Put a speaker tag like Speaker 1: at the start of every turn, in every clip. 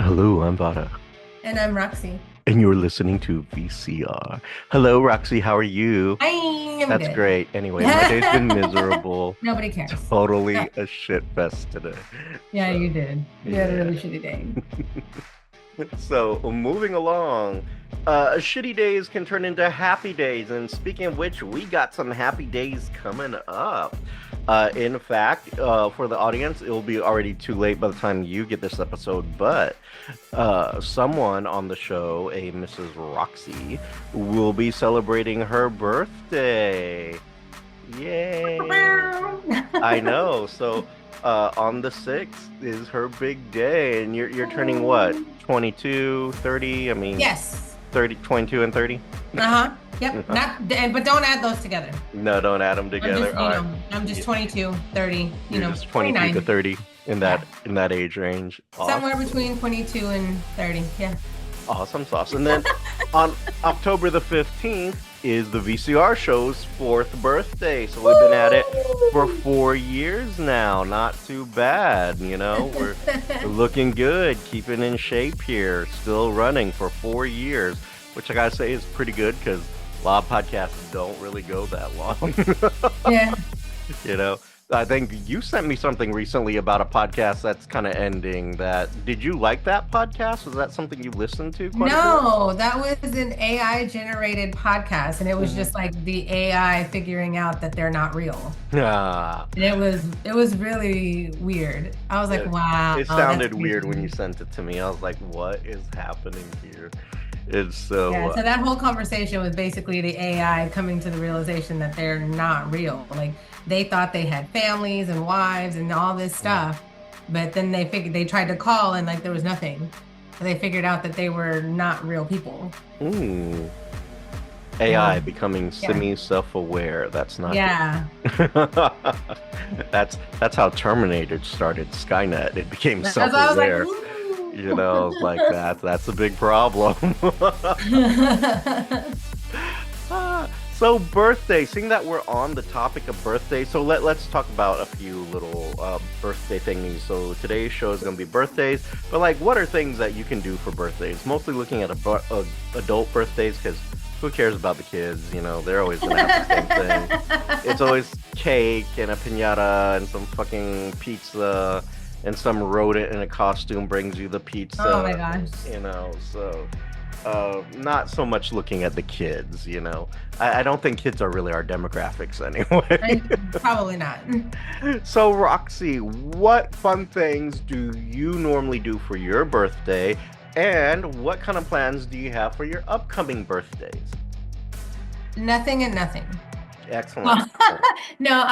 Speaker 1: Hello, I'm Vara,
Speaker 2: And I'm Roxy.
Speaker 1: and you're listening to VCR. Hello, Roxy, how are you?
Speaker 2: Hi, I'm
Speaker 1: That's
Speaker 2: good.
Speaker 1: great. Anyway, my day's been miserable.
Speaker 2: Nobody cares. No.
Speaker 1: Totally a shit fest today.
Speaker 2: Yeah,
Speaker 1: So,
Speaker 2: you did. You had a
Speaker 1: yeah.
Speaker 2: really shitty day.
Speaker 1: So, moving along, shitty days can turn into happy days. And speaking of which, we got some happy days coming up. In fact, for the audience, it'll be already too late by the time you get this episode, but someone on the show, a Mrs. Roxy, will be celebrating her birthday. Yay! I know. So, on the 6th is her big day, and you're turning what? 22, 30? I mean,
Speaker 2: Yes.
Speaker 1: 30, 22, and 30?
Speaker 2: Uh-huh. Yep. Not but don't add those together.
Speaker 1: No, don't add them
Speaker 2: I'm
Speaker 1: together.
Speaker 2: just,
Speaker 1: All right.
Speaker 2: I'm just
Speaker 1: Yeah,
Speaker 2: 22, 30,
Speaker 1: you're just 22 to
Speaker 2: 29.
Speaker 1: 30 in
Speaker 2: Yeah.
Speaker 1: that age range. Awesome.
Speaker 2: Somewhere between 22 and 30. Yeah.
Speaker 1: Awesome sauce. And then on October the 15th is the VCR show's fourth birthday. So we've been at it for
Speaker 2: Woo!
Speaker 1: 4 years now. Not too bad, you know. We're looking good, keeping in shape here, still running for 4 years, which I gotta say is pretty good because a lot of podcasts don't really go that long.
Speaker 2: Yeah.
Speaker 1: You know, I think you sent me something recently about a podcast that's kind of ending. That did you like that podcast? Was that something you listened to quite a bit?
Speaker 2: No, that was an AI generated podcast, and it was
Speaker 1: Mhm.
Speaker 2: just like the AI figuring out that they're not real.
Speaker 1: Ah,
Speaker 2: And it was really weird. I was like,
Speaker 1: it,
Speaker 2: wow,
Speaker 1: it
Speaker 2: that's
Speaker 1: sounded weird when you
Speaker 2: crazy.
Speaker 1: sent it to me. I was like, what is happening here? It's so
Speaker 2: Yeah, so that whole conversation was basically the AI coming to the realization that they're not real. Like they thought they had families and wives and all this stuff, but then they figured they tried to call and like there was nothing. So they figured out that they were not real people.
Speaker 1: mm,
Speaker 2: And it was
Speaker 1: AI becoming
Speaker 2: yeah.
Speaker 1: semi-self-aware. That's not
Speaker 2: Yeah.
Speaker 1: good. That's how Terminator started Skynet. It became
Speaker 2: That's why I was like,
Speaker 1: self-aware. You know, it's like that's a big problem.
Speaker 2: ooh.
Speaker 1: So birthday, seeing that we're on the topic of birthday, so let's talk about a few little birthday thingies. So today's show is going to be birthdays, but like what are things that you can do for birthdays? Mostly looking at adult birthdays because who cares about the kids? You know, they're always going to have the same thing. It's always cake and a piñata and some fucking pizza and some rodent in a costume brings you the
Speaker 2: Oh my
Speaker 1: pizza,
Speaker 2: gosh.
Speaker 1: you know, so not so much looking at the kids, you know. I don't think kids are really our demographics anyway.
Speaker 2: Probably not.
Speaker 1: So, Roxy, what fun things do you normally do for your birthday? And what kind of plans do you have for your upcoming birthdays?
Speaker 2: Nothing and nothing.
Speaker 1: Excellent.
Speaker 2: Well, no,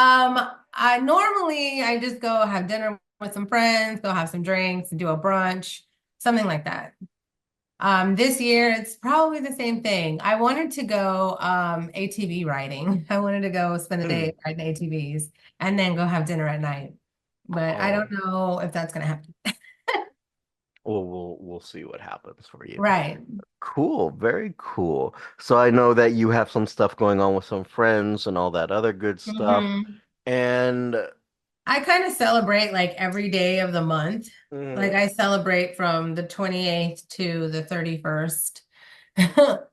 Speaker 2: I just go have dinner with some friends, go have some drinks, do a brunch, something like that. This year it's probably the same thing. I wanted to go ATV riding. I wanted to go spend the day riding ATVs and then go have dinner at night. But I don't
Speaker 1: Oh,
Speaker 2: know if that's gonna happen.
Speaker 1: well, we'll see what happens for you.
Speaker 2: Right.
Speaker 1: Cool, very cool. So I know that you have some stuff going on with some friends and all that other good stuff.
Speaker 2: hmm
Speaker 1: And
Speaker 2: I kind of celebrate like every day of the month. Like
Speaker 1: mm,
Speaker 2: I celebrate from the 28th to the 31st,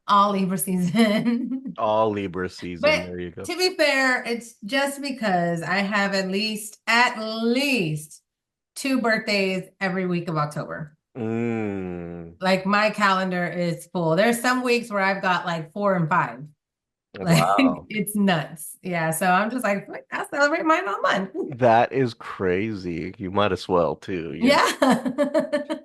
Speaker 2: all Libra season.
Speaker 1: all Libra season,
Speaker 2: But
Speaker 1: there you go.
Speaker 2: to be fair, it's just because I have at least two birthdays every week of October.
Speaker 1: Mm,
Speaker 2: Like my calendar is full. There's some weeks where I've got like four and five. Like
Speaker 1: wow.
Speaker 2: it's nuts. Yeah. So I'm just like, I celebrate mine all month.
Speaker 1: That is crazy. You might as well too, you know.
Speaker 2: Yeah.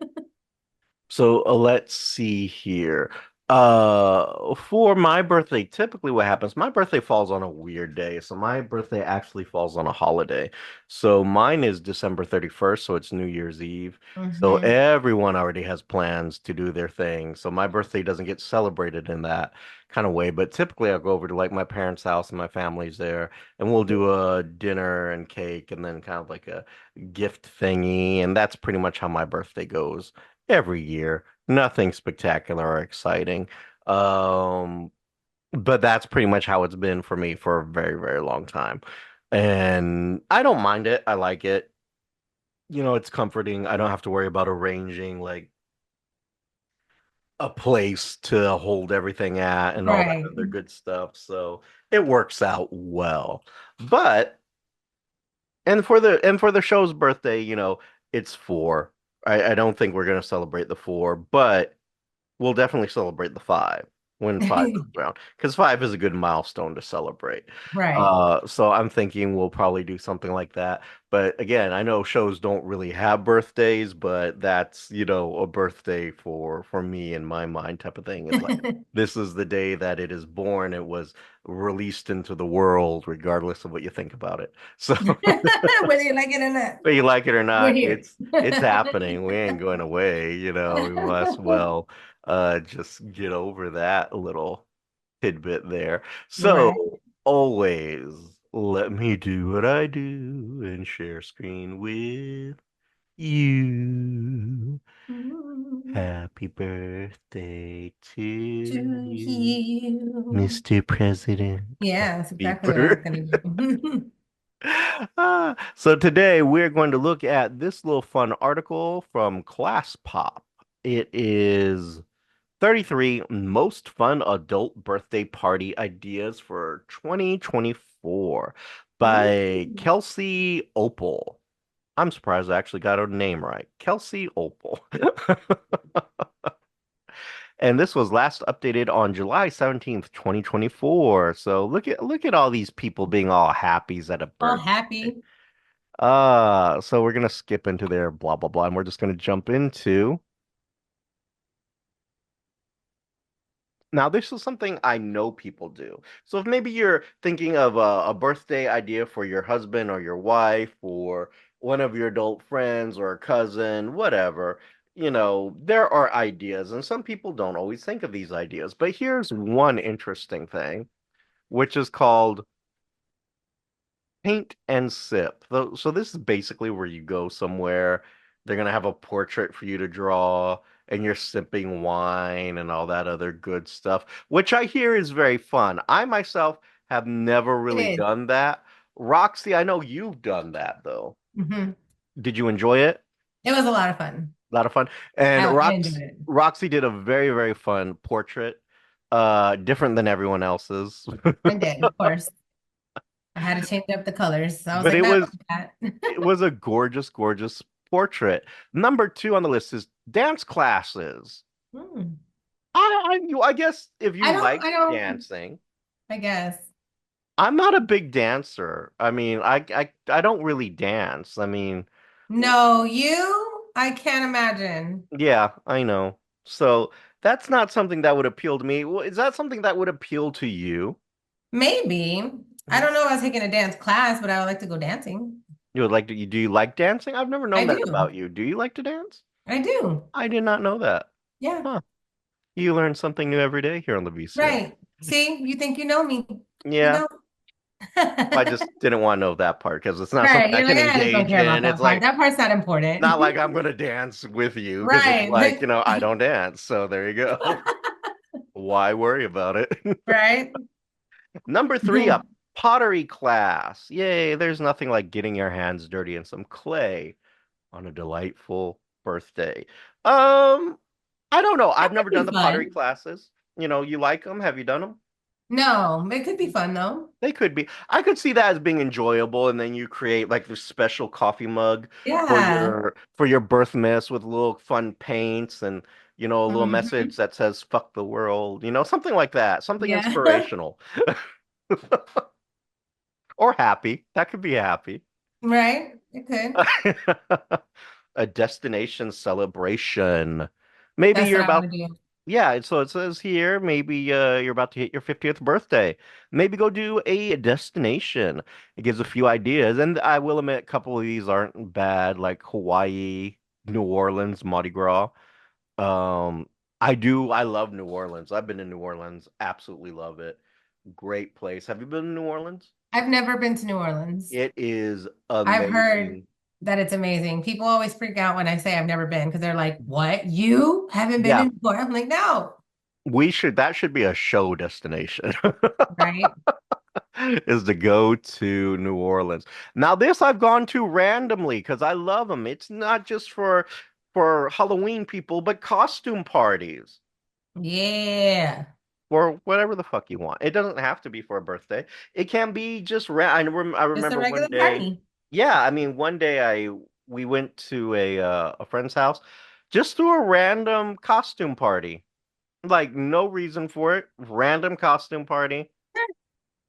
Speaker 1: So let's see here. For my birthday, typically what happens, my birthday falls on a weird day. So my birthday actually falls on a holiday. So mine is December 31st, so it's New Year's Eve. So
Speaker 2: hmm
Speaker 1: everyone already has plans to do their thing. So my birthday doesn't get celebrated in that kind of way. But typically I'll go over to like my parents' house and my family's there, and we'll do a dinner and cake and then kind of like a gift thingy. And that's pretty much how my birthday goes every year. Nothing spectacular or exciting. Um, but that's pretty much how it's been for me for a very, very long time. And I don't mind it. I like it. You know, it's comforting. I don't have to worry about arranging like a place to hold everything at and all that
Speaker 2: Right.
Speaker 1: other good stuff. So it works out well. But and for the show's birthday, it's four. I don't think we're gonna celebrate the four, but we'll definitely celebrate the five when five comes around because five is a good milestone to celebrate.
Speaker 2: Right.
Speaker 1: So I'm thinking we'll probably do something like that. But again, I know shows don't really have birthdays, but that's, a birthday for me in my mind type of thing. It's like this is the day that it is born. It was released into the world, regardless of what you think about it. So
Speaker 2: Whether you like it or not,
Speaker 1: whether you like it or
Speaker 2: we're
Speaker 1: not,
Speaker 2: here.
Speaker 1: it's happening. We ain't going away, We might as well just get over that little tidbit there.
Speaker 2: Right.
Speaker 1: So always let me do what I do and share screen with you. Happy birthday to
Speaker 2: To
Speaker 1: you,
Speaker 2: you.
Speaker 1: Mr. President.
Speaker 2: Yeah, that's
Speaker 1: Happy
Speaker 2: exactly what I was
Speaker 1: birthday.
Speaker 2: gonna do.
Speaker 1: So today we're going to look at this little fun article from Class Pop. It is 33 most fun adult birthday party ideas for 2024
Speaker 2: Ooh.
Speaker 1: by Kelsey Opal. I'm surprised I actually got her name right. Kelsey Opal. And this was last updated on July 17th, 2024. So look at all these people being all happies at a
Speaker 2: All
Speaker 1: birthday.
Speaker 2: happy.
Speaker 1: So we're gonna skip into their blah blah blah, and we're just gonna jump into now. This is something I know people do. So if maybe you're thinking of a birthday idea for your husband or your wife or one of your adult friends or a cousin, whatever, there are ideas, and some people don't always think of these ideas. But here's one interesting thing, which is called paint and sip. So this is basically where you go somewhere, they're gonna have a portrait for you to draw, and you're sipping wine and all that other good stuff, which I hear is very fun. I myself have never
Speaker 2: It
Speaker 1: really
Speaker 2: is.
Speaker 1: done that. Roxy, I know you've done that though.
Speaker 2: Hmm.
Speaker 1: Did you enjoy it?
Speaker 2: It was a lot of fun.
Speaker 1: A lot of fun. And
Speaker 2: I enjoyed it.
Speaker 1: Roxy did a very, very fun portrait, different than everyone else's.
Speaker 2: I did, of course. I had to change up the colors. So I was
Speaker 1: But
Speaker 2: like,
Speaker 1: it
Speaker 2: not
Speaker 1: was
Speaker 2: that.
Speaker 1: It was a gorgeous, gorgeous portrait. Number two on the list is dance classes.
Speaker 2: Hmm.
Speaker 1: I guess if you like
Speaker 2: I don't,
Speaker 1: dancing,
Speaker 2: I guess.
Speaker 1: I'm not a big dancer. I mean, I don't really dance. I mean,
Speaker 2: No, you? I can't imagine.
Speaker 1: yeah, I know. So that's not something that would appeal to me. Well, is that something that would appeal to you?
Speaker 2: Maybe. I don't know if I was taking a dance class, but I would like to go dancing.
Speaker 1: You would like to, do you like dancing? I've never
Speaker 2: I
Speaker 1: known that
Speaker 2: do.
Speaker 1: about you. Do you like to dance?
Speaker 2: I do.
Speaker 1: I did not know that.
Speaker 2: Yeah.
Speaker 1: Huh. You learn something new every day here on the VCR.
Speaker 2: Right. See, you think you know me. You
Speaker 1: Yeah.
Speaker 2: don't.
Speaker 1: I just didn't want to know that part because it's not something
Speaker 2: Right.
Speaker 1: I
Speaker 2: You're like,
Speaker 1: can
Speaker 2: I just don't
Speaker 1: engage
Speaker 2: care about
Speaker 1: in. It's
Speaker 2: that part.
Speaker 1: like
Speaker 2: That part's not
Speaker 1: not
Speaker 2: important.
Speaker 1: like I'm gonna dance with you because it's like,
Speaker 2: Right.
Speaker 1: I don't dance. So there you go. Why worry about it?
Speaker 2: Right.
Speaker 1: Number three, a pottery class. Yay, there's nothing like getting your hands dirty in some clay on a delightful birthday. Um, I don't know.
Speaker 2: That
Speaker 1: I've
Speaker 2: could
Speaker 1: never done
Speaker 2: be
Speaker 1: the pottery
Speaker 2: fun.
Speaker 1: classes. You like them? Have you done them?
Speaker 2: No, it could be fun though.
Speaker 1: They could be. I could see that as being enjoyable, and then you create like this special coffee mug for
Speaker 2: Yeah.
Speaker 1: your birth miss with little fun paints and a little
Speaker 2: Hmm.
Speaker 1: message that says "fuck the world," something like that, something
Speaker 2: Yeah.
Speaker 1: inspirational or happy. That could be happy.
Speaker 2: Right. It could.
Speaker 1: A destination celebration. Maybe
Speaker 2: That's
Speaker 1: you're
Speaker 2: what I
Speaker 1: about
Speaker 2: want to do.
Speaker 1: Yeah, so it says here, maybe you're about to hit your 50th birthday. Maybe go do a destination. It gives a few ideas, and I will admit a couple of these aren't bad, like Hawaii, New Orleans, Mardi Gras. Um, I love New Orleans. I've been to New Orleans, absolutely love it. Great place. Have you been to New Orleans?
Speaker 2: I've never been to New Orleans.
Speaker 1: It is
Speaker 2: I've heard
Speaker 1: amazing.
Speaker 2: that it's amazing. People always freak out when I say I've never been because they're like, "What? You haven't been
Speaker 1: Yeah,
Speaker 2: in New Orleans?" I'm like, "No."
Speaker 1: that should be a show destination.
Speaker 2: Right?
Speaker 1: Is to go to New Orleans. Now, this I've gone to randomly because I love them. It's not just for Halloween people, but costume parties.
Speaker 2: Yeah.
Speaker 1: or whatever the fuck you want. It doesn't have to be for a birthday. It can be just I
Speaker 2: Just a
Speaker 1: remember one
Speaker 2: regular
Speaker 1: day.
Speaker 2: party.
Speaker 1: Yeah, I mean, one day we went to a friend's house, just threw a random costume party. Like no reason for it. Random costume party.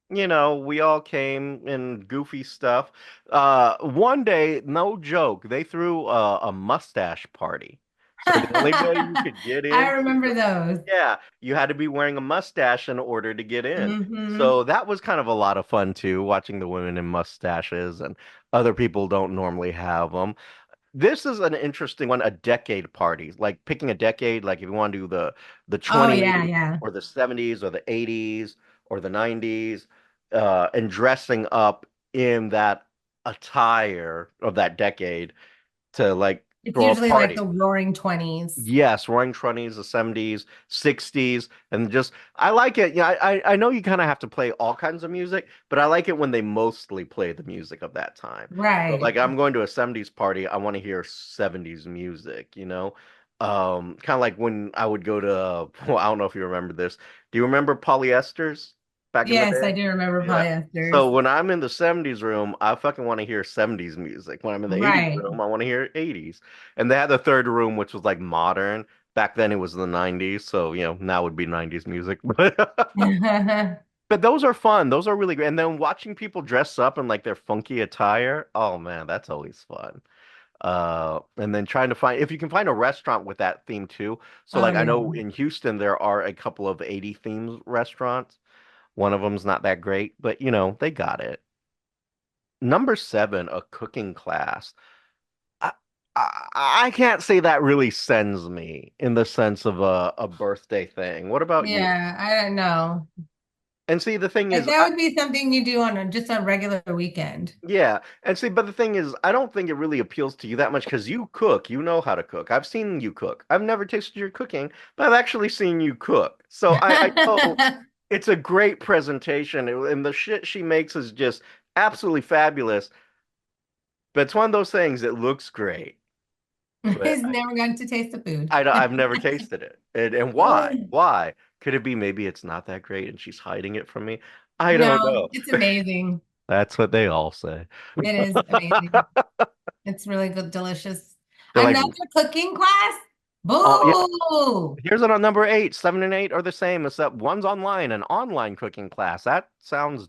Speaker 1: We all came in goofy stuff. One day, no joke, they threw a mustache party. So the only way you could get
Speaker 2: I
Speaker 1: into
Speaker 2: remember those.
Speaker 1: yeah, you had to be wearing a mustache in order to get in.
Speaker 2: Hmm.
Speaker 1: So that was kind of a lot of fun too, watching the women in mustaches and other people don't normally have them. This is an interesting one, a decade party. Like picking a decade, like if you want to do the
Speaker 2: Oh yeah,
Speaker 1: 20s
Speaker 2: yeah.
Speaker 1: or the 70s or the 80s or the 90s, and dressing up in that attire of that decade to like
Speaker 2: It's
Speaker 1: throw a
Speaker 2: usually like
Speaker 1: party.
Speaker 2: the roaring 20s.
Speaker 1: Yes, Roaring Twenties, the 70s, 60s, and just I like it. Yeah, I know you kind of have to play all kinds of music, but I like it when they mostly play the music of that time. So
Speaker 2: Right.
Speaker 1: like I'm going to a 70s party, I want to hear 70s music, kind of like when I would go to well, I don't know if you remember this. Do you remember polyesters back in the
Speaker 2: Yes, I
Speaker 1: day?
Speaker 2: do remember
Speaker 1: Yeah. So
Speaker 2: polyesters.
Speaker 1: when I'm in the 70s room, I fucking want to hear 70s music. When I'm in the 80s
Speaker 2: Right.
Speaker 1: room, I want to hear 80s. And they had the third room, which was like modern. Back then it was the 90s, so now would be 90s music. But those are fun. Those are really great. And then watching people dress up in like their funky attire, oh man, that's always fun. And then trying to find if you can find a restaurant with that theme too. So
Speaker 2: Oh
Speaker 1: like I know
Speaker 2: yeah.
Speaker 1: in Houston there are a couple of 80 themed restaurants. One of them's not that great, but they got it. Number seven, a cooking class. I, I can't say that really sends me in the sense of a birthday thing. What about you?
Speaker 2: Yeah, I don't know.
Speaker 1: And see, the thing
Speaker 2: Like
Speaker 1: is,
Speaker 2: that would be something you do on just a regular weekend.
Speaker 1: yeah, and see, but the thing is, I don't think it really appeals to you that much because you cook, you know how to cook. I've seen you cook. I've never tasted your cooking, but I've actually seen you cook. So I know it's a great presentation, and the shit she makes is just absolutely fabulous. But it's one of those things that looks great, but
Speaker 2: He's never gotten to taste the food.
Speaker 1: I've never tasted it. And why? Why? Could it be maybe it's not that great and she's hiding it from me? I don't
Speaker 2: No,
Speaker 1: know.
Speaker 2: it's amazing.
Speaker 1: That's what they all say.
Speaker 2: It is amazing. It's really good, delicious.
Speaker 1: They're like,
Speaker 2: Another cooking class?
Speaker 1: oh yeah,
Speaker 2: Boo!
Speaker 1: here's it on number eight. Seven and eight are the same, except one's online, an online cooking class. That sounds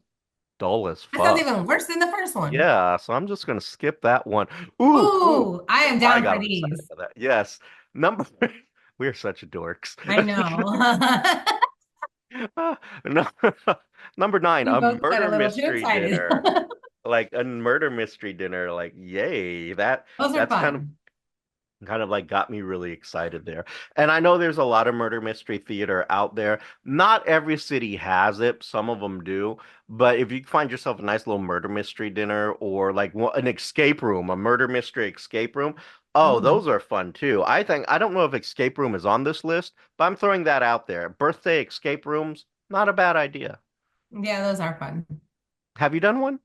Speaker 1: dull as
Speaker 2: That sounds
Speaker 1: fuck.
Speaker 2: even worse than the first one.
Speaker 1: Yeah, so I'm just gonna skip that one. Ooh,
Speaker 2: Ooh, I am
Speaker 1: I
Speaker 2: down
Speaker 1: got
Speaker 2: for
Speaker 1: excited
Speaker 2: these.
Speaker 1: for that. Yes, number. We're such dorks.
Speaker 2: I know.
Speaker 1: No, number nine,
Speaker 2: We
Speaker 1: a
Speaker 2: both got a
Speaker 1: murder
Speaker 2: little too
Speaker 1: mystery
Speaker 2: excited.
Speaker 1: dinner. Like a murder mystery dinner. Like, yay!
Speaker 2: Those are
Speaker 1: That's
Speaker 2: fun.
Speaker 1: kind of like got me really excited there. And I know there's a lot of murder mystery theater out there. Not every city has it. Some of them do. But if you find yourself a nice little murder mystery dinner or like an escape room, a murder mystery escape room, oh,
Speaker 2: Ooh.
Speaker 1: those are fun too. I don't know if escape room is on this list, but I'm throwing that out there. Birthday escape rooms, not a bad idea.
Speaker 2: Yeah, those are fun.
Speaker 1: Have you done one?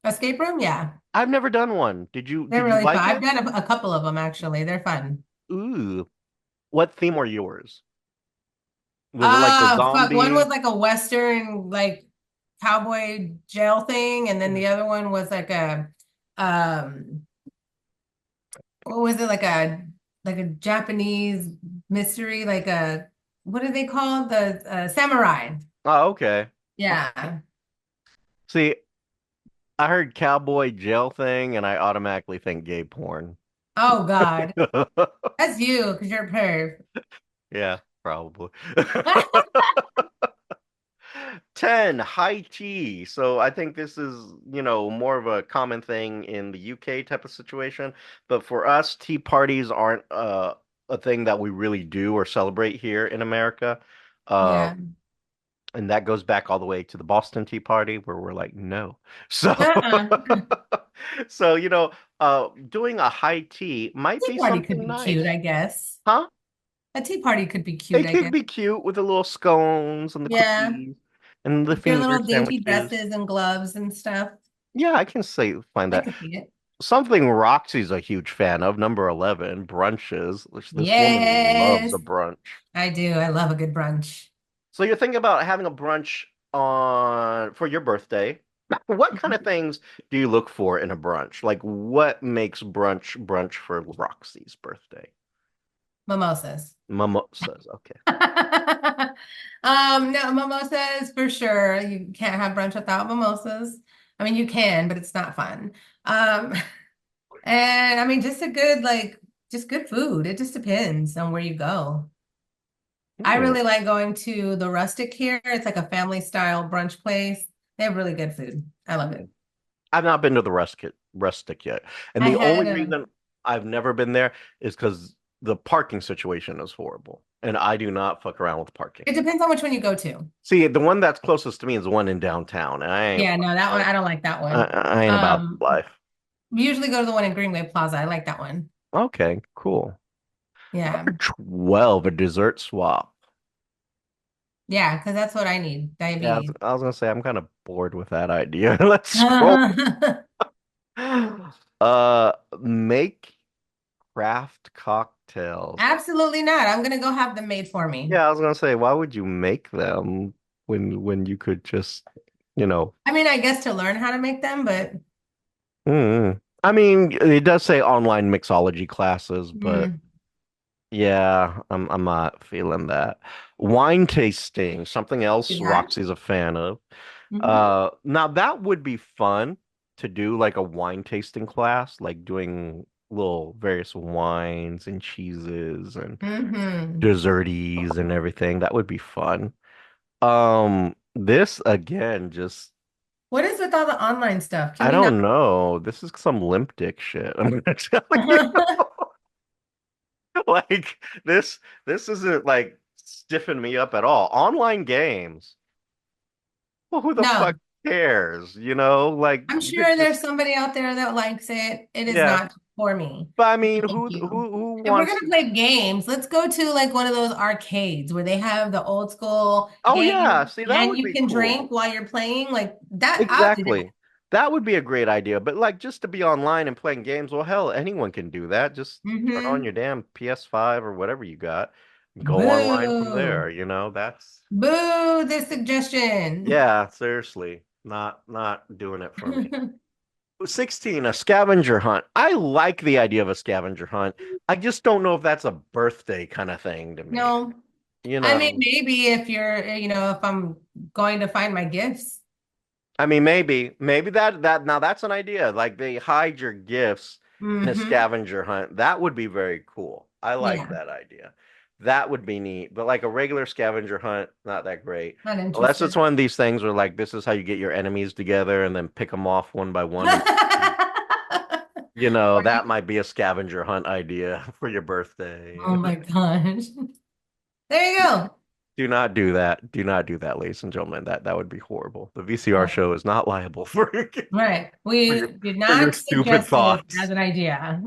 Speaker 2: Escape room? Yeah.
Speaker 1: I've never done one. Did you
Speaker 2: They're
Speaker 1: did you
Speaker 2: really fun.
Speaker 1: like
Speaker 2: I've
Speaker 1: it?
Speaker 2: done a couple of them actually. They're fun.
Speaker 1: Ooh. What theme are yours? Was it like the
Speaker 2: Fuck. One was
Speaker 1: zombie?
Speaker 2: like a Western, like cowboy jail thing, and then the other one was like a um what was it like a Japanese mystery, like a what are they called? The samurai.
Speaker 1: Oh, okay.
Speaker 2: Yeah.
Speaker 1: See, I heard cowboy jail thing and I automatically think gay porn.
Speaker 2: Oh God. That's you because you're a perv.
Speaker 1: Yeah, probably. 10, high tea. So I think this is, more of a common thing in the UK type of situation. But for us, tea parties aren't a thing that we really do or celebrate here in America. Uh,
Speaker 2: Yeah.
Speaker 1: and that goes back all the way to the Boston Tea Party where we're like, no. So,
Speaker 2: Uh-uh.
Speaker 1: so, doing a high tea might
Speaker 2: Tea
Speaker 1: be
Speaker 2: party could
Speaker 1: something
Speaker 2: be cute,
Speaker 1: nice.
Speaker 2: I guess.
Speaker 1: Huh?
Speaker 2: A tea party could be cute,
Speaker 1: It
Speaker 2: I
Speaker 1: could
Speaker 2: guess.
Speaker 1: be cute with the little scones and the
Speaker 2: Yeah.
Speaker 1: cookies and the
Speaker 2: With your
Speaker 1: finger
Speaker 2: little dainty
Speaker 1: sandwiches.
Speaker 2: dresses and gloves and stuff.
Speaker 1: Yeah, I can say find
Speaker 2: I
Speaker 1: that.
Speaker 2: could see it.
Speaker 1: something Roxy's a huge fan of, number 11, brunches, which this woman loves a
Speaker 2: Yes,
Speaker 1: brunch.
Speaker 2: I do. I love a good brunch.
Speaker 1: So you're thinking about having a brunch on for your birthday. What kind of
Speaker 2: Mhm.
Speaker 1: things do you look for in a brunch? Like what makes brunch for Roxy's birthday?
Speaker 2: Mimosas.
Speaker 1: Mimosas. Okay.
Speaker 2: No, mimosas for sure. You can't have brunch without mimosas. I mean, you can, but it's not fun. Um, and I mean, just a good, like, just good food. It just depends on where you go. I
Speaker 1: Hmm.
Speaker 2: really like going to the Rustic here. It's like a family style brunch place. They have really good food. I love it.
Speaker 1: I've not been to the rustic yet. And
Speaker 2: I
Speaker 1: the only
Speaker 2: had a,
Speaker 1: reason I've never been there is because the parking situation is horrible. And I do not fuck around with parking.
Speaker 2: it depends on which one you go to.
Speaker 1: See, the one that's closest to me is the one in downtown, and I ain't
Speaker 2: Yeah, no, that one,
Speaker 1: about
Speaker 2: I don't like that
Speaker 1: I,
Speaker 2: one.
Speaker 1: I ain't about life.
Speaker 2: We usually go to the one in Greenway Plaza. I like that one.
Speaker 1: Okay, cool.
Speaker 2: Yeah.
Speaker 1: Number 12, a dessert swap.
Speaker 2: Yeah, because that's what I need.
Speaker 1: Yeah,
Speaker 2: Diabetes.
Speaker 1: I was gonna say I'm kind of bored with that idea. Let's scroll. Uh, make craft cocktails.
Speaker 2: Absolutely not. I'm gonna go have them made for me.
Speaker 1: Yeah, I was gonna say, why would you make them when you could just, you know,
Speaker 2: I mean, I guess to learn how to make them, but
Speaker 1: I mean, it does say online mixology classes, but
Speaker 2: mm,
Speaker 1: yeah, I'm not feeling that. Wine tasting, something
Speaker 2: do
Speaker 1: else
Speaker 2: that.
Speaker 1: Roxy's a fan of.
Speaker 2: Hmm.
Speaker 1: Now that would be fun to do like a wine tasting class, like doing little various wines and cheeses and
Speaker 2: Hmm.
Speaker 1: desserties and everything. That would be fun. This again, just
Speaker 2: What is with all the online stuff? Can
Speaker 1: I
Speaker 2: we not?
Speaker 1: don't know. This is some limp dick shit. I'm gonna tell you. Like this isn't like stiffing me up at all. Online games. Well, who the fuck
Speaker 2: No,
Speaker 1: cares? You know, like
Speaker 2: I'm
Speaker 1: you could
Speaker 2: sure
Speaker 1: just
Speaker 2: there's somebody out there that likes it. It is
Speaker 1: yeah.
Speaker 2: not for me.
Speaker 1: But I mean,
Speaker 2: Thank
Speaker 1: who
Speaker 2: you. If we're
Speaker 1: wants
Speaker 2: gonna
Speaker 1: to?
Speaker 2: play games, let's go to like one of those arcades where they have the old school
Speaker 1: Oh
Speaker 2: games
Speaker 1: yeah, see that
Speaker 2: and
Speaker 1: would
Speaker 2: you
Speaker 1: be
Speaker 2: can
Speaker 1: cool.
Speaker 2: drink while you're playing. Like that, I'll do that.
Speaker 1: Exactly. That would be a great idea. But like just to be online and playing games, well, hell, anyone can do that. Just turn on
Speaker 2: Hmm.
Speaker 1: your damn PS5 or whatever you got. Go online from
Speaker 2: Boo.
Speaker 1: there, you know? That's
Speaker 2: Boo this suggestion.
Speaker 1: yeah, seriously. Not doing it for me. 16, a scavenger hunt. I like the idea of a scavenger hunt. I just don't know if that's a birthday kind of thing to me.
Speaker 2: No,
Speaker 1: You
Speaker 2: I mean,
Speaker 1: know,
Speaker 2: maybe if you're, if I'm going to find my gifts.
Speaker 1: I mean, maybe that now that's an idea. Like they hide your gifts in a
Speaker 2: Hmm.
Speaker 1: scavenger hunt. That would be very cool. I like
Speaker 2: Yeah,
Speaker 1: that idea. That would be neat. But like a regular scavenger hunt, not that great.
Speaker 2: not
Speaker 1: Unless it's
Speaker 2: interested.
Speaker 1: one of these things where like this is how you get your enemies together and then pick them off one by one and you know,
Speaker 2: Or
Speaker 1: that might be a scavenger hunt idea for your birthday.
Speaker 2: oh my gosh. There you go.
Speaker 1: Do not do that. Do not do that, ladies and gentlemen. That would be horrible. The VCR
Speaker 2: Right.
Speaker 1: show is not liable for
Speaker 2: Right.
Speaker 1: for
Speaker 2: We
Speaker 1: your
Speaker 2: did
Speaker 1: for your
Speaker 2: not
Speaker 1: stupid
Speaker 2: suggest it as
Speaker 1: thoughts.
Speaker 2: an idea.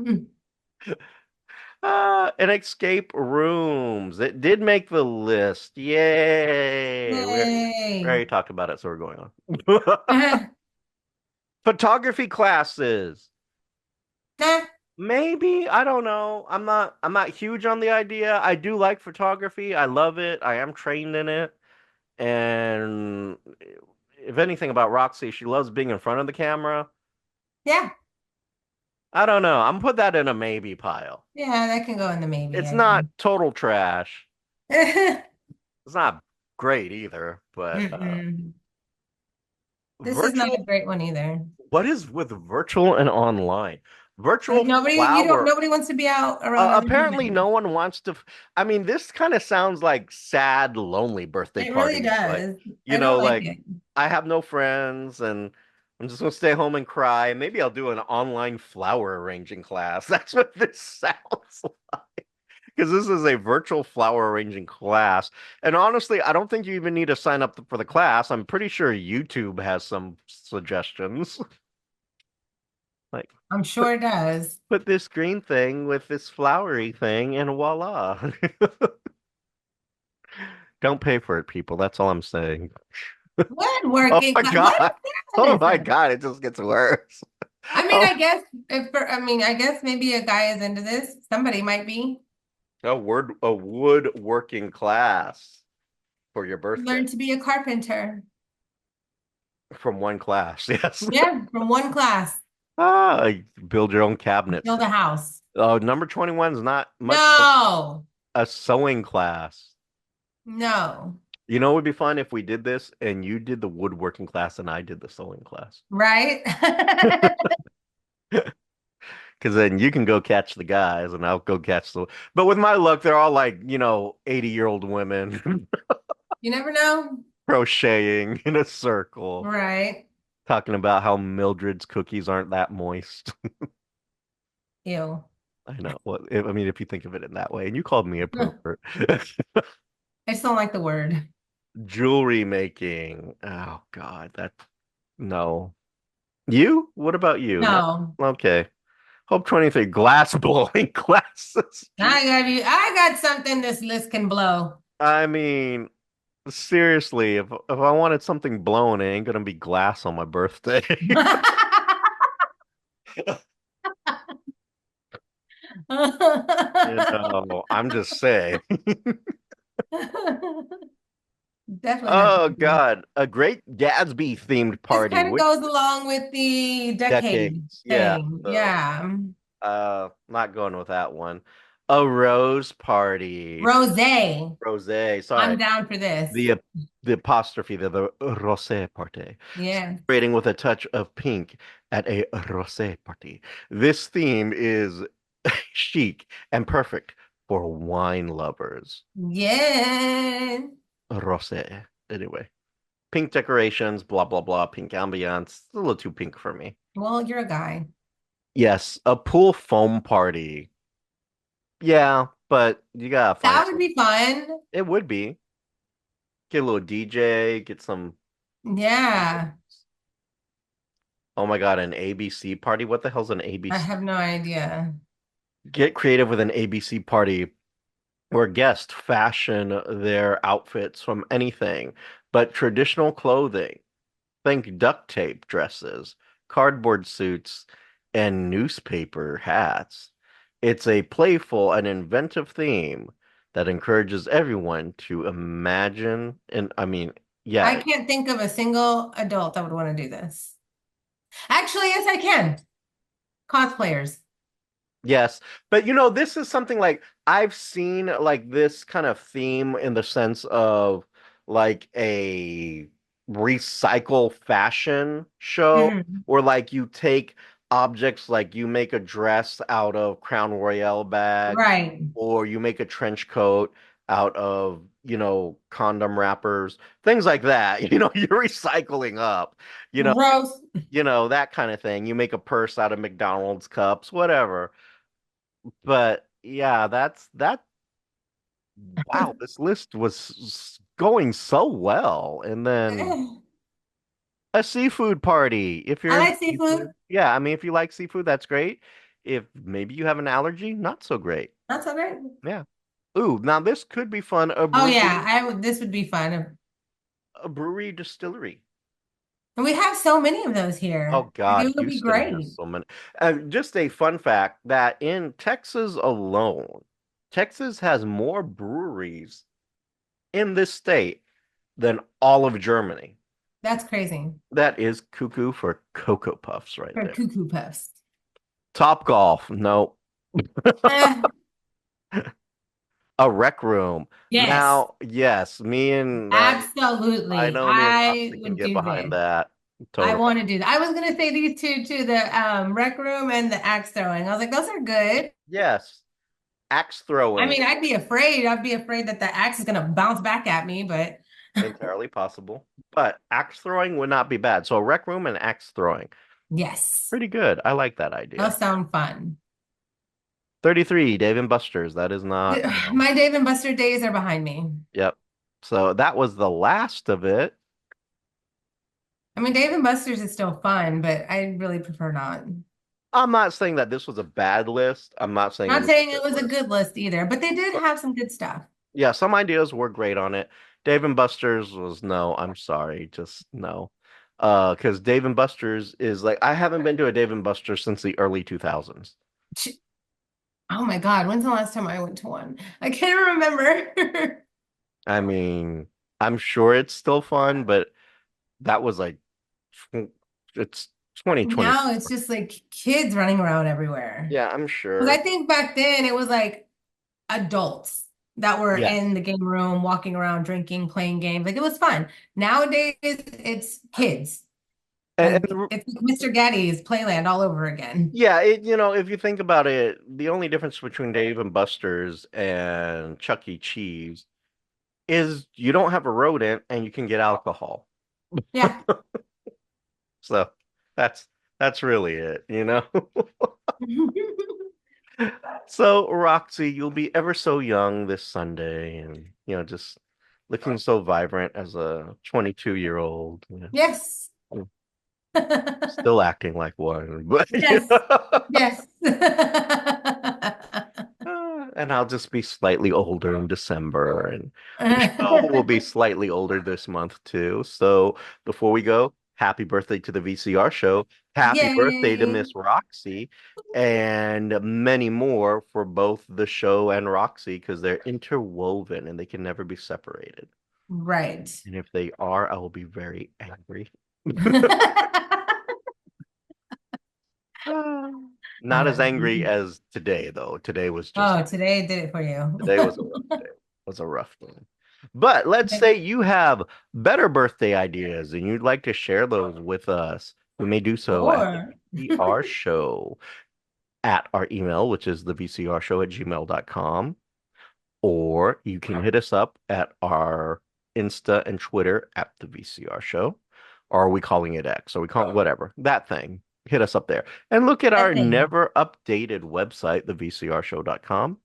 Speaker 1: And escape rooms. It did make the list. Yay. We
Speaker 2: Yay.
Speaker 1: already talked about it, so we're going on. Photography classes.
Speaker 2: Nah,
Speaker 1: Maybe, I don't know. I'm not huge on the idea. I do like photography. I love it. I am trained in it. And if anything about Roxy, she loves being in front of the camera.
Speaker 2: yeah.
Speaker 1: I don't know. I'm put that in a maybe pile.
Speaker 2: Yeah, that can go in the maybe,
Speaker 1: It's
Speaker 2: I
Speaker 1: not total trash.
Speaker 2: think.
Speaker 1: It's not great either, but
Speaker 2: Mm-mm. This is not
Speaker 1: virtual,
Speaker 2: a great one either.
Speaker 1: what is with virtual and online? Virtual flower.
Speaker 2: Nobody wants to be out around other
Speaker 1: Apparently,
Speaker 2: humans.
Speaker 1: no one wants to. I mean, this kind of sounds like sad, lonely birthday
Speaker 2: It really
Speaker 1: parties. Like,
Speaker 2: does. I don't like
Speaker 1: like
Speaker 2: it.
Speaker 1: I have no friends and I'm just gonna stay home and cry. Maybe I'll do an online flower arranging class. That's what this sounds like. Because this is a virtual flower arranging class. And honestly, I don't think you even need to sign up for the class. I'm pretty sure YouTube has some suggestions. Like,
Speaker 2: I'm sure it does.
Speaker 1: put this green thing with this flowery thing, and voila. Don't pay for it, people. That's all I'm saying.
Speaker 2: What
Speaker 1: Oh
Speaker 2: working
Speaker 1: my
Speaker 2: class? What
Speaker 1: God. Oh
Speaker 2: is
Speaker 1: my
Speaker 2: that?
Speaker 1: God. It just gets worse.
Speaker 2: I mean,
Speaker 1: Oh,
Speaker 2: I guess maybe a guy is into this. Somebody might be.
Speaker 1: a woodworking class for your birthday
Speaker 2: Learn to be a carpenter.
Speaker 1: from one class. Yes.
Speaker 2: Yeah, from one class.
Speaker 1: Build your own cabinets.
Speaker 2: Build a house.
Speaker 1: Oh, number 21 is not much like
Speaker 2: No,
Speaker 1: a sewing class.
Speaker 2: no.
Speaker 1: You know, it would be fun if we did this and you did the woodworking class and I did the sewing class.
Speaker 2: Right?
Speaker 1: Because then you can go catch the guys and I'll go catch the. But with my luck, they're all like, 80-year-old women
Speaker 2: You never know.
Speaker 1: crocheting in a circle,
Speaker 2: Right.
Speaker 1: talking about how Mildred's cookies aren't that moist.
Speaker 2: Ew.
Speaker 1: I know. Well, I mean, if you think of it in that way, and you called me a
Speaker 2: I
Speaker 1: pervert.
Speaker 2: just don't like the word.
Speaker 1: Jewelry making. Oh God, no. You? What about you? No.
Speaker 2: No.
Speaker 1: Okay. Hope 23 glass blowing glasses.
Speaker 2: I got something this list can blow.
Speaker 1: I mean, seriously, if I wanted something blown, it ain't gonna be glass on my birthday. I'm just saying.
Speaker 2: Definitely not.
Speaker 1: Oh God, a great Gatsby themed
Speaker 2: This
Speaker 1: party.
Speaker 2: kind of
Speaker 1: Which
Speaker 2: goes along with the decade
Speaker 1: decades? Yeah.
Speaker 2: thing.
Speaker 1: So,
Speaker 2: Yeah.
Speaker 1: not going with that one. A rose party.
Speaker 2: Rosé.
Speaker 1: Rosé.
Speaker 2: I'm
Speaker 1: Sorry.
Speaker 2: down for this.
Speaker 1: The the apostrophe, the rosé party.
Speaker 2: Yeah.
Speaker 1: Celebrating with a touch of pink at a rosé party. This theme is chic and perfect for wine lovers.
Speaker 2: Yeah.
Speaker 1: Rosé. Anyway, pink decorations, blah blah blah, pink ambiance. It's a little too pink for me.
Speaker 2: Well, you're a guy.
Speaker 1: Yes, a pool foam party. Yeah, but you gotta find
Speaker 2: That would
Speaker 1: some.
Speaker 2: be fun.
Speaker 1: It would be. Get a little DJ, get some.
Speaker 2: Yeah.
Speaker 1: Oh my God, an ABC party? What the hell's an
Speaker 2: I
Speaker 1: ABC?
Speaker 2: have no idea.
Speaker 1: Get creative with an ABC party where guests fashion their outfits from anything but traditional clothing. Think duct tape dresses, cardboard suits, and newspaper hats. It's a playful and inventive theme that encourages everyone to imagine. And I mean,
Speaker 2: I
Speaker 1: yeah,
Speaker 2: can't think of a single adult that would want to do this. Actually, yes, I can. Cosplayers.
Speaker 1: yes, but this is something like I've seen like this kind of theme in the sense of like a recycle fashion show
Speaker 2: Mhm.
Speaker 1: where like you take objects like you make a dress out of Crown Royale bags
Speaker 2: Right.
Speaker 1: or you make a trench coat out of, condom wrappers, things like that. You're recycling up, you know,
Speaker 2: Gross.
Speaker 1: that kind of thing. You make a purse out of McDonald's cups, whatever. But yeah, that's that. Wow, this list was going so well. And then
Speaker 2: I
Speaker 1: a seafood party. If you're into
Speaker 2: like seafood.
Speaker 1: seafood, yeah, I mean, if you like seafood, that's great. If maybe you have an allergy, not so great.
Speaker 2: That's so great.
Speaker 1: Yeah. Ooh, now this could be fun.
Speaker 2: Oh yeah, I would. This would be fun.
Speaker 1: A brewery distillery.
Speaker 2: And we have so many of those
Speaker 1: Oh
Speaker 2: here. Like
Speaker 1: God,
Speaker 2: it would be
Speaker 1: Houston has
Speaker 2: great.
Speaker 1: so many. Just a fun fact that in Texas alone, Texas has more breweries in this state than all of Germany.
Speaker 2: That's crazy.
Speaker 1: That is cuckoo for Cocoa Puffs right
Speaker 2: For
Speaker 1: there.
Speaker 2: cuckoo puffs.
Speaker 1: Top golf, no.
Speaker 2: Eh,
Speaker 1: A rec room.
Speaker 2: yes,
Speaker 1: Now, yes, me and I
Speaker 2: absolutely.
Speaker 1: know me and
Speaker 2: I
Speaker 1: Roxy can
Speaker 2: would
Speaker 1: get
Speaker 2: do this.
Speaker 1: behind that.
Speaker 2: I
Speaker 1: Totally.
Speaker 2: want to do that. I was gonna say these two too, the rec room and the axe throwing. I was like, those are good.
Speaker 1: Yes. Axe
Speaker 2: I
Speaker 1: throwing,
Speaker 2: mean, I'd be afraid. I'd be afraid that the axe is gonna bounce back at me, but
Speaker 1: entirely possible. But axe throwing would not be bad. So a rec room and axe throwing.
Speaker 2: yes,
Speaker 1: Pretty good. I like that idea.
Speaker 2: those sound fun.
Speaker 1: 33, Dave and Buster's. That is not,
Speaker 2: My Dave and Buster days are behind me.
Speaker 1: Yep. So that was the last of it.
Speaker 2: I mean, Dave and Buster's is still fun, but I really prefer not.
Speaker 1: I'm not saying that this was a bad list. I'm not saying it
Speaker 2: Not
Speaker 1: was a
Speaker 2: saying
Speaker 1: good
Speaker 2: it was a
Speaker 1: list.
Speaker 2: good list either, but they did
Speaker 1: But
Speaker 2: have some good stuff.
Speaker 1: yeah, some ideas were great on it. Dave and Buster's was no, I'm sorry, just no. Because Dave and Buster's is like I haven't been to a Dave and Buster's since the early 2000s.
Speaker 2: Oh my God, when's the last time I went to one? I can't remember.
Speaker 1: I mean, I'm sure it's still fun, but that was like it's
Speaker 2: Now
Speaker 1: 2024.
Speaker 2: it's just like kids running around everywhere.
Speaker 1: Yeah, I'm
Speaker 2: Because I
Speaker 1: sure.
Speaker 2: think back then it was like adults that were
Speaker 1: Yes.
Speaker 2: in the game room, walking around, drinking, playing games. Like it was fun. Nowadays it's kids. Like
Speaker 1: And
Speaker 2: it's like Mr. Gaddy's Playland all over again.
Speaker 1: yeah, if you think about it, the only difference between Dave and Buster's and Chuck E. Cheese is you don't have a rodent and you can get alcohol.
Speaker 2: Yeah.
Speaker 1: So that's that's really it. So Roxy, you'll be ever so young this Sunday and just looking so vibrant as a 22-year-old.
Speaker 2: Yes.
Speaker 1: Still acting like one, but
Speaker 2: Yes. Yes.
Speaker 1: and I'll just be slightly older in December, and the show will be slightly older this month too. So before we go, happy birthday to the VCR show. Happy birthday to
Speaker 2: Yay.
Speaker 1: Miss Roxy, and many more for both the show and Roxy because they're interwoven and they can never be separated.
Speaker 2: Right.
Speaker 1: And if they are, I will be very angry. Not as angry as today, though.
Speaker 2: Oh, today did it for you.
Speaker 1: Today was a rough day. It was a rough day. But let's say you have better birthday ideas and you'd like to share those with us. We may do so at the
Speaker 2: Or
Speaker 1: VCR Show at our email, which is thevcrshow@gmail.com. Or you can hit us up at our Insta and Twitter at the VCR Show. Or are we calling it X? Are we calling whatever? That thing. Hit us up there. And look at
Speaker 2: that
Speaker 1: our
Speaker 2: thing.
Speaker 1: never updated website, thevcrshow.com.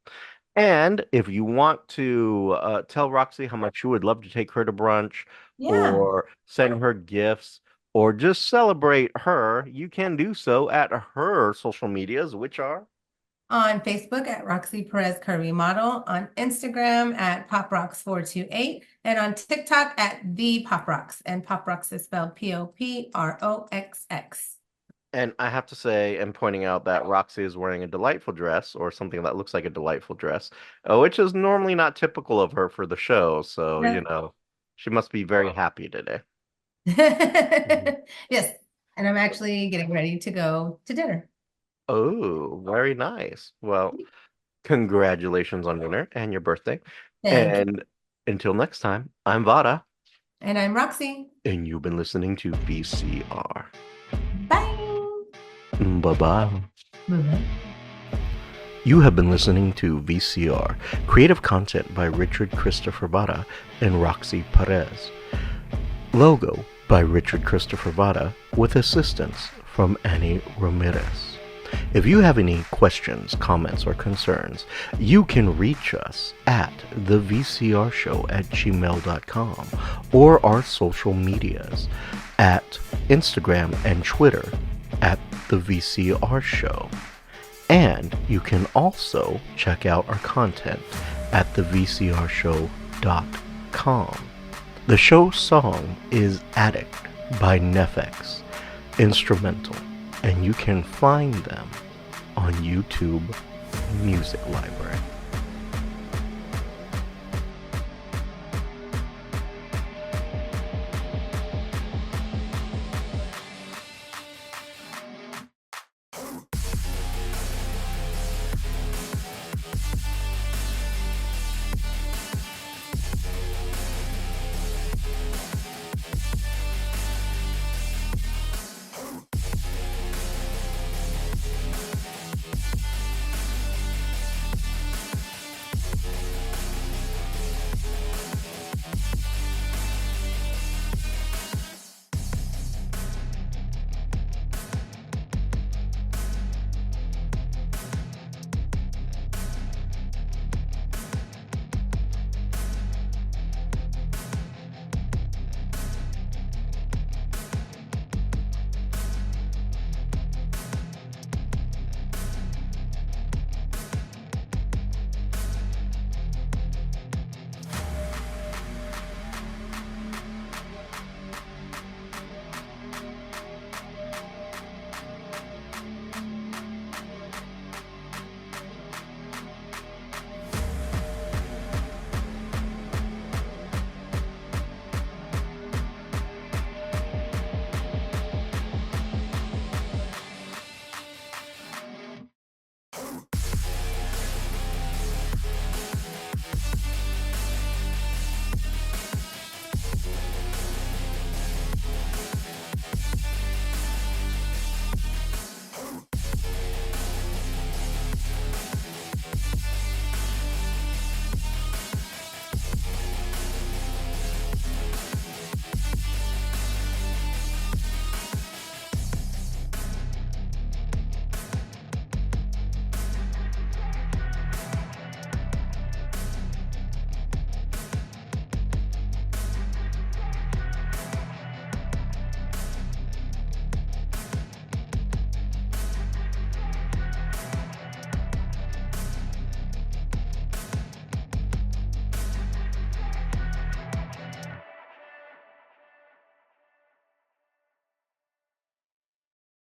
Speaker 1: And if you want to tell Roxy how much you would love to take her to brunch
Speaker 2: Yeah.
Speaker 1: or send her gifts or just celebrate her, you can do so at her social medias, which are
Speaker 2: On Facebook at Roxy Perez Curvy Model, on Instagram at PopRox428, and on TikTok at ThePoproxx. And Poprox is spelled Poproxx.
Speaker 1: and I have to say, and pointing out that Roxy is wearing a delightful dress or something that looks like a delightful dress, which is normally not typical of her for the show. So,
Speaker 2: Yeah.
Speaker 1: she must be very happy today. Mhm.
Speaker 2: Yes. And I'm actually getting ready to go to dinner.
Speaker 1: Oh, very nice. Well, congratulations on dinner and your birthday.
Speaker 2: Thank you.
Speaker 1: And until next time, I'm Vara,
Speaker 2: And I'm Roxy.
Speaker 1: and you've been listening to VCR.
Speaker 2: Bye.
Speaker 1: Bye-bye.
Speaker 2: Bye.
Speaker 1: You have been listening to VCR, creative content by Richard Christopher Vara and Roxy Perez. Logo by Richard Christopher Vara with assistance from Annie Ramirez. If you have any questions, comments, or concerns, you can reach us at thevcrshow@gmail.com or our social medias at Instagram and Twitter at The VCR Show. And you can also check out our content at thevcrshow.com. The show's song is Addict by Nefex, instrumental, and you can find them on YouTube Music Library.